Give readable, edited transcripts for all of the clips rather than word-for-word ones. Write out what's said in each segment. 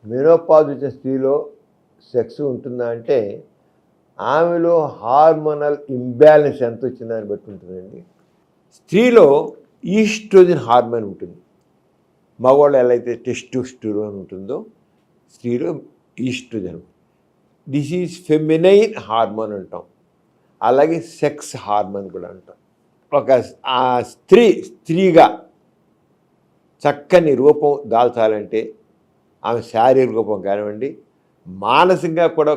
Menopause వచ్చిన స్త్రీలో sex ఉంటుందా అంటే ఆమెలో హార్మోనల్ ఇంబ్యాలెన్స్ ఎంత వచ్చిందని బట్టి ఉంటుందండి. స్త్రీలో ఈస్ట్రోజన్ హార్మోన్ ఉంటుంది. మగవాళ్ళు ఎలా అయితే టెస్టోస్టెరోన్ ఉంటుందో స్త్రీలో estrogen. This is feminine hormone అంటాం. అలాగే సెక్స్ హార్మోన్ కూడా అంటాం. ఒక ఆ స్త్రీగా చక్కని రూపం దాల్చాలంటే ఆమె శారీరక రూపం కానివ్వండి, మానసికంగా కూడా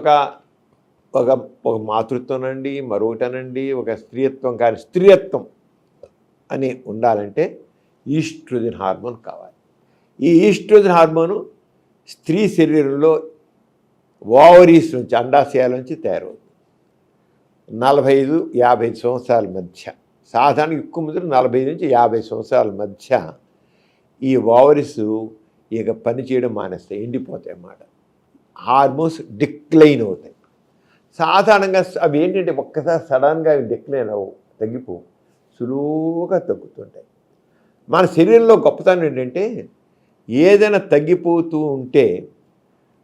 ఒక మాతృత్వం అనండి, మరొకటనండి, ఒక స్త్రీత్వం కానీ స్త్రీత్వం అని ఉండాలంటే ఈస్ట్రోజన్ హార్మోన్ కావాలి. ఈ ఈస్ట్రోజన్ హార్మోను స్త్రీ శరీరంలో ఓవరీస్ నుంచి అండాశయాల నుంచి తయారవుతుంది. 45-50 సంవత్సరాల మధ్య, సాధారణ ఎక్కువ మంది 45 నుంచి 50 సంవత్సరాల మధ్య ఈ ఓవరీస్ ఇక పనిచేయడం మానేస్తాయి, ఎండిపోతాయి అన్నమాట. హార్మోన్స్ డిక్లైన్ అవుతాయి. సాధారణంగా అవి ఏంటంటే ఒక్కసారి సడన్గా అవి డిక్లైన్ అవ్వవు, తగ్గిపోవు, సులువుగా తగ్గుతుంటాయి. మన శరీరంలో గొప్పతనం ఏంటంటే ఏదైనా తగ్గిపోతూ ఉంటే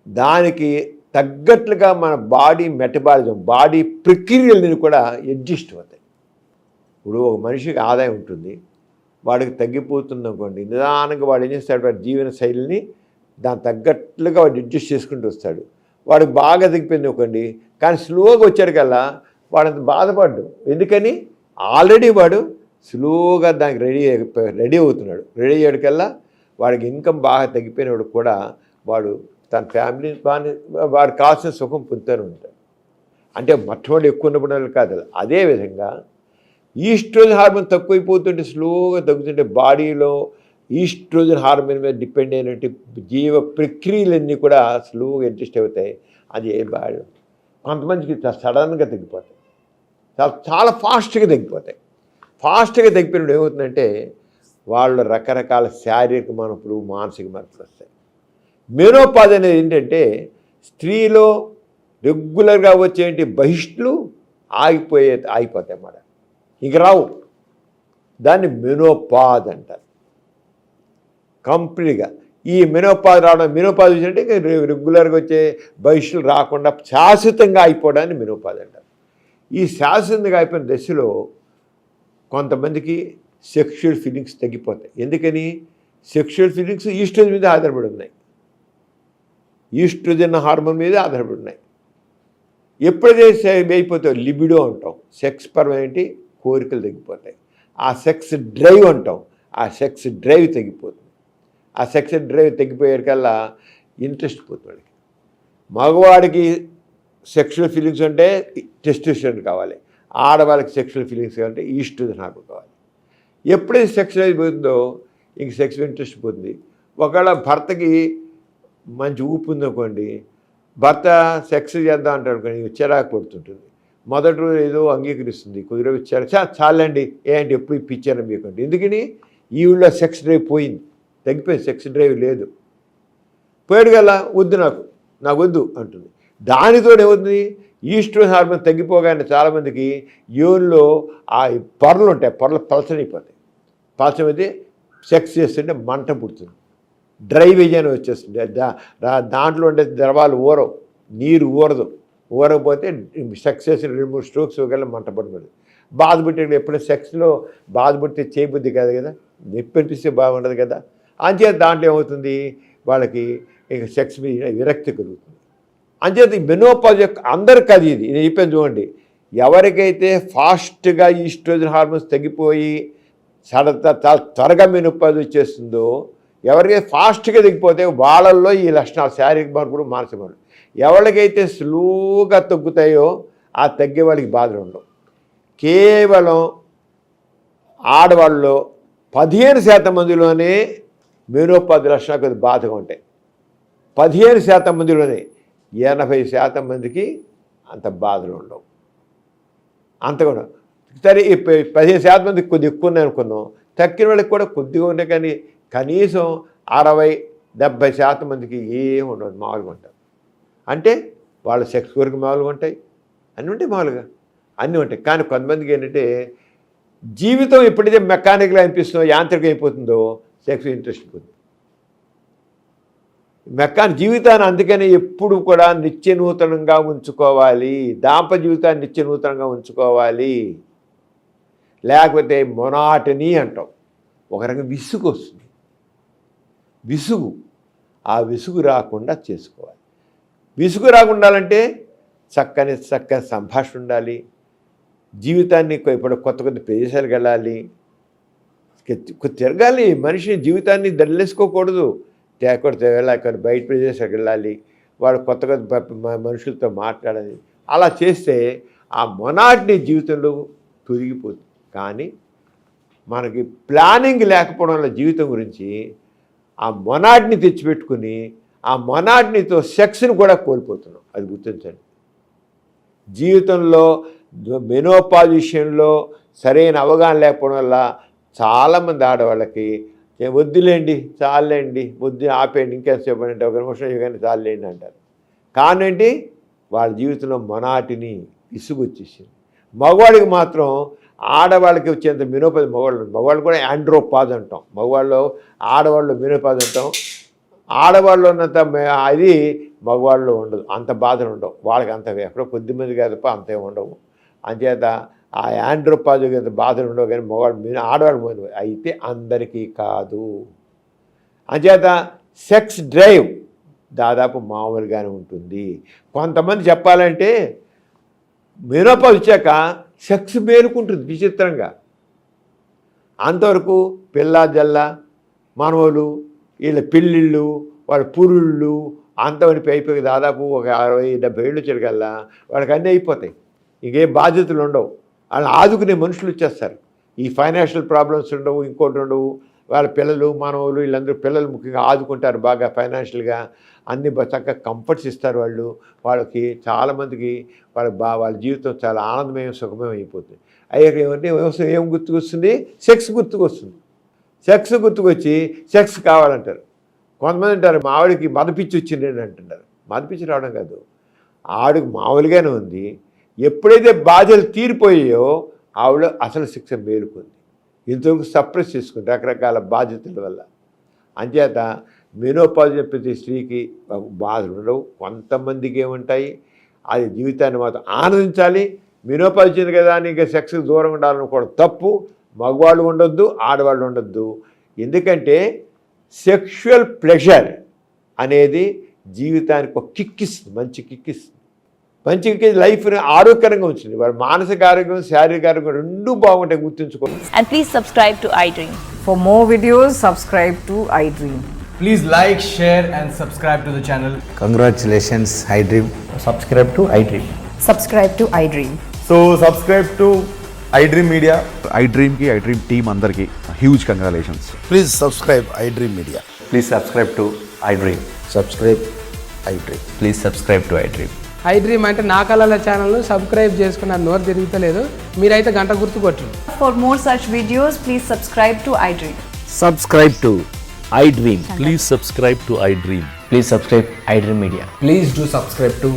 దానికి తగ్గట్లుగా మన బాడీ మెటబాలిజం, బాడీ ప్రక్రియలని కూడా అడ్జస్ట్ అవుతాయి. ఇప్పుడు ఒక మనిషికి ఆదాయం ఉంటుంది, వాడికి తగ్గిపోతుంది అనుకోండి, నిదానంగా వాడు ఏం చేస్తాడు, వాడి జీవన శైలిని దాని తగ్గట్లుగా వాడు అడ్జస్ట్ చేసుకుంటూ వస్తాడు. వాడికి బాగా తగ్గిపోయింది అనుకోండి, కానీ స్లోగా వచ్చాడు కల్లా వాడంత బాధపడ్డు. ఎందుకని ఆల్రెడీ వాడు స్లోగా దానికి రెడీ అవుతున్నాడు. రెడీ అయ్యాడికల్లా వాడికి ఇన్కమ్ బాగా తగ్గిపోయినప్పుడు కూడా వాడు తన ఫ్యామిలీని వాడికి కావాల్సిన సుఖం పొందుతూనే ఉంటాడు. అంటే మొట్టమొదటి ఎక్కువ ఉన్నప్పుడు కాదు. అదేవిధంగా ఈస్ట్రోజన్ హార్మోన్ తక్కువైపోతుంటే స్లోగా తగ్గుతుంటే బాడీలో ఈస్ట్రోజన్ హార్మోన్ మీద డిపెండ్ అయినట్టు జీవ ప్రక్రియలన్నీ కూడా స్లోగా అడ్జస్ట్ అవుతాయి. అది బాడీ కొంతమందికి సడన్గా తగ్గిపోతాయి, చాలా ఫాస్ట్గా తగ్గిపోతాయి. ఫాస్ట్గా తగ్గిపోయినప్పుడు ఏమవుతుందంటే వాళ్ళు రకరకాల శారీరక మార్పులు, మానసిక మార్పులు వస్తాయి. మెనోపాజ్ అనేది ఏంటంటే స్త్రీలో రెగ్యులర్గా వచ్చేటి బహిష్టులు ఆగిపోతాయి అన్నమాట, ఇంక రావు. దాన్ని మెనోపాజ్ అంటారు కంప్లీట్గా. ఈ మెనోపాజ్ వచ్చినట్టే రెగ్యులర్గా వచ్చే బహిష్టులు రాకుండా శాశ్వతంగా అయిపోవడాన్ని మెనోపాజ్ అంటారు. ఈ శాశ్వతంగా అయిపోయిన దశలో కొంతమందికి సెక్షువల్ ఫీలింగ్స్ తగ్గిపోతాయి. ఎందుకని? సెక్షువల్ ఫీలింగ్స్ ఈస్ట్రోజన్ మీద ఆధారపడి ఉన్నాయి, ఈస్ట్రోజన్ హార్మోన్ మీద ఆధారపడి ఉన్నాయి. ఎప్పుడైతే అయిపోతాయో లిబిడో అంటాం, సెక్స్ పరమైన కోరికలు తగ్గిపోతాయి. ఆ సెక్స్ డ్రైవ్ అంటాం, ఆ సెక్స్ డ్రైవ్ తగ్గిపోతుంది. ఆ సెక్స్ డ్రైవ్ తగ్గిపోయేకల్లా ఇంట్రెస్ట్ పోతుంది. మగవాడికి సెక్షువల్ ఫీలింగ్స్ అంటే టెస్టోస్టెరోన్ కావాలి, ఆడవాళ్ళకి సెక్షువల్ ఫీలింగ్స్ కావాలంటే ఈస్ట్రోజన్ హార్మోన్ కావాలి. ఎప్పుడైతే సెక్స్ అయిపోతుందో ఇంక సెక్స్ ఇంట్రెస్ట్ పోతుంది. ఒకవేళ భర్తకి మంచి ఊపు ఉందనుకోండి, భర్త సెక్స్ చేద్దాం అంటారు కానీ చిరాకు పడుతుంటుంది. మొదటి రోజు ఏదో అంగీకరిస్తుంది, కొద్ది రోజు చాలండి ఏంటి ఎప్పుడు ఇప్పించాను మీకు అంటే. ఎందుకని? ఈవిడ సెక్స్ డ్రైవ్ పోయింది, తగ్గిపోయింది, సెక్స్ డ్రైవ్ లేదు. పోయాడు గల్లా వద్దు నాకు వద్దు అంటుంది. దానితో ఏమవుతుంది, ఈస్ట్రోజన్ హార్మోన్ తగ్గిపోగానే చాలామందికి యోనిలో ఆ పొరలు ఉంటాయి, పొరలు పలచనైపోతాయి. పలచమైతే సెక్స్ చేస్తుంటే మంట పుడుతుంది, డ్రైవేజ్ అని వచ్చేస్తుంది. దాంట్లో ఉండే ద్రవాలు ఊరవు, నీరు ఊరదు. ఊరకపోతే సెక్స్ చేసిన 2-3 స్ట్రోక్స్ ఒకవేళ మంట పడుతుంది. బాధపట్టే ఎప్పుడైనా సెక్స్లో బాధపడితే చేయబుద్ధి కాదు కదా, నొప్పి అనిపిస్తే బాగుండదు కదా. అంచేత దాంట్లో ఏమవుతుంది, వాళ్ళకి ఇక సెక్స్ మీద విరక్తి కలుగుతుంది. అంచేత ఈ మెనోపాజ్ యొక్క అందరికి అది ఇది నేను చెప్పాను చూడండి. ఎవరికైతే ఫాస్ట్గా ఈస్ట్రోజన్ హార్మోన్స్ తగ్గిపోయి చాలా త్వరగా మెనోపాజ్ వచ్చేస్తుందో, ఎవరికైతే ఫాస్ట్గా తగ్గిపోతే వాళ్ళల్లో ఈ లక్షణాలు, శారీరక మార్పులు, మానసిక మార్పులు. ఎవరికైతే స్లోగా తగ్గుతాయో ఆ తగ్గే వాళ్ళకి బాధలు ఉండవు. కేవలం ఆడవాళ్ళలో 15% మందిలోనే మెనోపాజ్ లక్షణాలు కొద్ది బాధగా ఉంటాయి. 15% మందిలోనే, 80% మందికి అంత బాధలు ఉండవు. అంతగా సరే ఈ 15% మందికి కొద్ది ఎక్కువ ఉన్నాయి అనుకున్నాం, తక్కిన వాళ్ళకి కూడా కొద్దిగా ఉన్నాయి. కానీ కనీసం 60-70% మందికి ఏమి ఉండదు, మామూలుగా ఉంటారు. అంటే వాళ్ళ సెక్స్ కోరిక మామూలుగా ఉంటాయి, అన్నీ ఉంటాయి, మామూలుగా అన్నీ ఉంటాయి. కానీ కొంతమందికి ఏంటంటే జీవితం ఎప్పుడైతే మెకానికల్ అనిపిస్తుందో, యాంత్రికం అయిపోతుందో సెక్స్ ఇంట్రెస్ట్ పోతుంది. జీవితాన్ని అందుకని ఎప్పుడు కూడా నిత్య నూతనంగా ఉంచుకోవాలి. దాంపత్య జీవితాన్ని నిత్య నూతనంగా ఉంచుకోవాలి. లేకపోతే మొనాటనీ అంటాం, ఒక రకంగా విసుగు వస్తుంది. ఆ విసుగు రాకుండా చేసుకోవాలి. విసుగు రాకుండా ఉండాలంటే చక్కని సంభాషణ ఉండాలి. జీవితాన్ని ఇప్పుడు కొత్త ప్రదేశాలకు వెళ్ళాలి, తిరగాలి. మనిషి జీవితాన్ని దళ్ళేసుకోకూడదు. వెళ్ళాలి, బయట ప్రదేశాలకు వెళ్ళాలి, వాళ్ళు కొత్త మనుషులతో మాట్లాడాలి. అలా చేస్తే ఆ మొనాటిని జీవితంలో తొలగిపోతుంది. కానీ మనకి ప్లానింగ్ లేకపోవడం వల్ల జీవితం గురించి ఆ మొనాటిని తెచ్చిపెట్టుకుని ఆ మొనాటినితో సెక్స్ని కూడా కోల్పోతున్నాం. అది గుర్తించండి. జీవితంలో మెనోపాజ్ విషయంలో సరైన అవగాహన లేకపోవడం వల్ల చాలామంది ఆడవాళ్ళకి వద్దులేండి, చాలండి, వద్దు, ఆపేయండి, ఇంకేసేపు అంటే 1 నిమిషం ఇవ్వగానే చాలండి అంటారు. కానండి వాళ్ళ జీవితంలో మొనాటిని విసుగు వచ్చేసింది. మగవాడికి మాత్రం ఆడవాళ్ళకి వచ్చేంత మెనోపాజ్ మగవాళ్ళు కూడా యాండ్రోపాజ్ అంటాం. ఆడవాళ్ళు మెనోపాజ్ అంటాం. ఆడవాళ్ళు ఉన్నంత అది మగవాళ్ళు ఉండదు, అంత బాధలు ఉండవు వాళ్ళకి. అంత ఎక్కడో కొద్దిమంది కాదు తప్ప అంతే ఉండవు. అంచేత ఆ యాండ్రోపాజ్ బాధలు ఉండవు. కానీ ఆడవాళ్ళు అయితే అందరికీ కాదు. అంచేత సెక్స్ డ్రైవ్ దాదాపు మామూలుగానే ఉంటుంది. కొంతమంది చెప్పాలంటే మెనోపాజ్ వచ్చాక సెక్స్ మేలుకుంటుంది విచిత్రంగా. అంతవరకు పిల్ల జల్ల మనవలు, వీళ్ళ పెళ్ళిళ్ళు, వాళ్ళ పురుళ్ళు అంతవరకు అయిపోయి దాదాపు ఒక 60-70 ఏళ్ళు వచ్చేకల్లా వాళ్ళకి అన్నీ అయిపోతాయి. ఇంకేం బాధ్యతలు ఉండవు. వాళ్ళని ఆదుకునే మనుషులు వచ్చేస్తారు. ఈ ఫైనాన్షియల్ ప్రాబ్లమ్స్ ఉండవు, ఇంకోటి ఉండవు. వాళ్ళ పిల్లలు మనవలు వీళ్ళందరూ పిల్లలు ముఖ్యంగా ఆదుకుంటారు బాగా ఫైనాన్షియల్గా. అన్ని చక్కగా కంఫర్ట్స్ ఇస్తారు వాళ్ళు. వాళ్ళకి చాలామందికి వాళ్ళ జీవితం చాలా ఆనందమయం సుఖమయం అయిపోతుంది. అయ్యాక ఏమంటే ఏం గుర్తుకొస్తుంది? సెక్స్ గుర్తుకొస్తుంది. సెక్స్ గుర్తుకొచ్చి సెక్స్ కావాలంటారు. కొంతమంది అంటారు మా ఆవిడకి మదపిచ్చి వచ్చింది అంటున్నారు. మదపిచ్చి రావడం కాదు, ఆవిడకి మామూలుగానే ఉంది. ఎప్పుడైతే బాధ్యతలు తీరిపోయాయో ఆవిడ అసలు శిక్ష మేలుకుంది. ఇంతవరకు సప్రెస్ చేసుకుంది రకరకాల బాధ్యతల వల్ల. అంచేత మెనోపాజ్ ప్రతి స్త్రీకి బాధలు ఉండవు. కొంతమందికి ఏముంటాయి, అది జీవితాన్ని మాత్రం ఆనందించాలి. మెనోపాజ్ వచ్చింది కదా అని ఇంకా సెక్స్కి దూరంగా ఉండాలనుకోవడం తప్పు. మగవాళ్ళు ఉండొద్దు, ఆడవాళ్ళు ఉండొద్దు. ఎందుకంటే సెక్షువల్ ప్లెజర్ అనేది జీవితానికి ఒక కిక్కిస్తుంది, మంచి కిక్కిస్తుంది. మంచి లైఫ్ని ఆరోగ్యకరంగా ఉంచుతుంది. వాడు మానసిక ఆరోగ్యం, శారీరక ఆరోగ్యం రెండూ బాగుంటాయి, గుర్తుంచుకోండి. And please subscribe to iDream. For more videos, subscribe to iDream. Please like, share and subscribe to the channel. Congratulations, iDream. Subscribe to iDream. Subscribe to iDream. So subscribe to iDream Media. iDream team అందరికి huge congratulations. Please subscribe iDream Media. Please subscribe to iDream. Subscribe iDream. Please subscribe to iDream. iDream అంటే నా కళల ఛానల్ను subscribe చేసుకున్న నోరు తిరుగుతలేదు. మీరైతే గంట గుర్తు కొట్టండి. For more such videos, please subscribe to iDream. Subscribe to iDream. Please subscribe to iDream. Please subscribe iDream Media. Please do subscribe to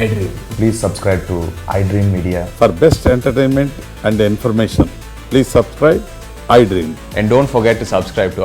iDream. Please subscribe to iDream Media. For best entertainment and information, please subscribe iDream. And don't forget to subscribe to